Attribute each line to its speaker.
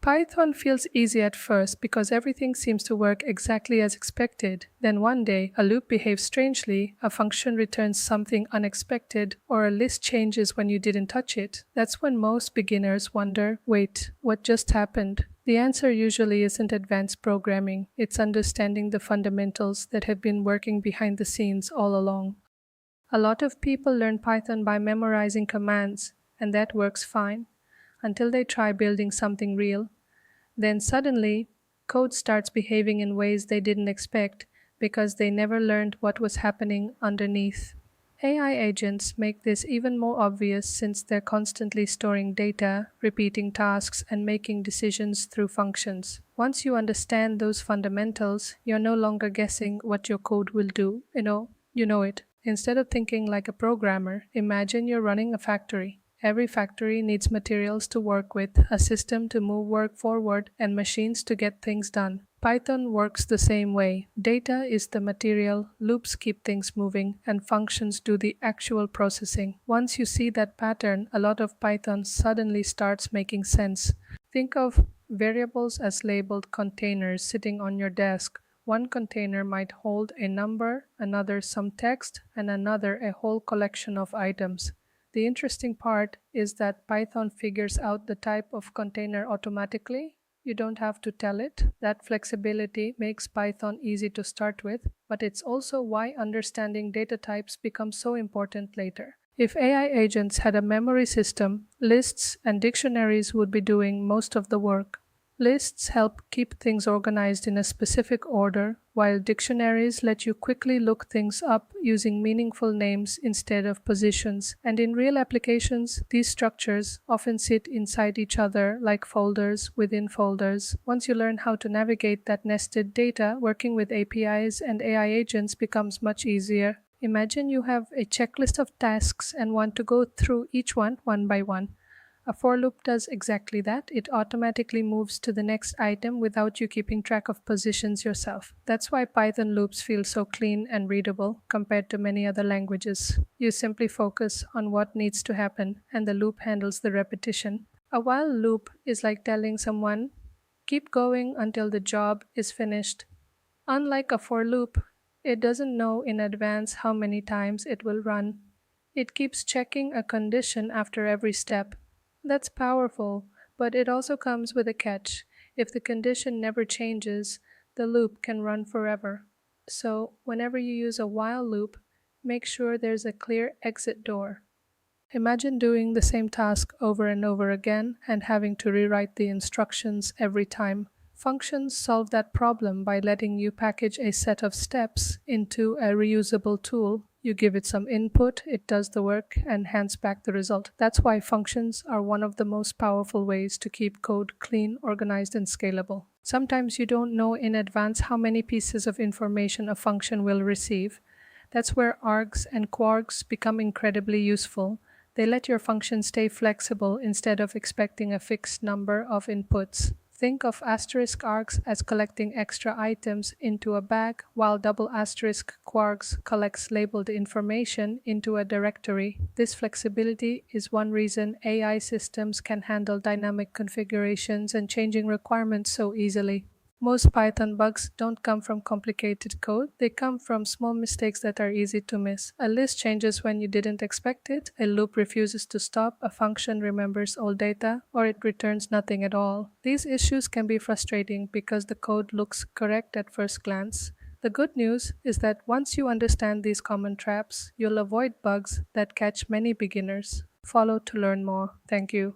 Speaker 1: Python feels easy at first because everything seems to work exactly as expected. Then one day, a loop behaves strangely, a function returns something unexpected, or a list changes when you didn't touch it. That's when most beginners wonder, wait, what just happened? The answer usually isn't advanced programming, it's understanding the fundamentals that have been working behind the scenes all along. A lot of people learn Python by memorizing commands, and that works fine until they try building something real. Then suddenly, code starts behaving in ways they didn't expect because they never learned what was happening underneath. AI agents make this even more obvious since they're constantly storing data, repeating tasks, and making decisions through functions. Once you understand those fundamentals, you're no longer guessing what your code will do. You know it. Instead of thinking like a programmer, imagine you're running a factory. Every factory needs materials to work with, a system to move work forward, and machines to get things done. Python works the same way. Data is the material, loops keep things moving, and functions do the actual processing. Once you see that pattern, a lot of Python suddenly starts making sense. Think of variables as labeled containers sitting on your desk. One container might hold a number, another some text, and another a whole collection of items. The interesting part is that Python figures out the type of container automatically. You don't have to tell it. That flexibility makes Python easy to start with, but it's also why understanding data types becomes so important later. If AI agents had a memory system, lists and dictionaries would be doing most of the work. Lists help keep things organized in a specific order, while dictionaries let you quickly look things up using meaningful names instead of positions. And in real applications, these structures often sit inside each other like folders within folders. Once you learn how to navigate that nested data, working with APIs and AI agents becomes much easier. Imagine you have a checklist of tasks and want to go through each one by one. A for loop does exactly that. It automatically moves to the next item without you keeping track of positions yourself. That's why Python loops feel so clean and readable compared to many other languages. You simply focus on what needs to happen, and the loop handles the repetition. A while loop is like telling someone, keep going until the job is finished. Unlike a for loop, it doesn't know in advance how many times it will run. It keeps checking a condition after every step. That's powerful, but it also comes with a catch. If the condition never changes, the loop can run forever. So, whenever you use a while loop, make sure there's a clear exit door. Imagine doing the same task over and over again and having to rewrite the instructions every time. Functions solve that problem by letting you package a set of steps into a reusable tool. You give it some input, it does the work, and hands back the result. That's why functions are one of the most powerful ways to keep code clean, organized, and scalable. Sometimes you don't know in advance how many pieces of information a function will receive. That's where args and quarks become incredibly useful. They let your function stay flexible instead of expecting a fixed number of inputs. Think of asterisk args as collecting extra items into a bag, while double asterisk quarks collects labeled information into a directory. This flexibility is one reason AI systems can handle dynamic configurations and changing requirements so easily. Most Python bugs don't come from complicated code, they come from small mistakes that are easy to miss. A list changes when you didn't expect it, a loop refuses to stop, a function remembers old data, or it returns nothing at all. These issues can be frustrating because the code looks correct at first glance. The good news is that once you understand these common traps, you'll avoid bugs that catch many beginners. Follow to learn more. Thank you.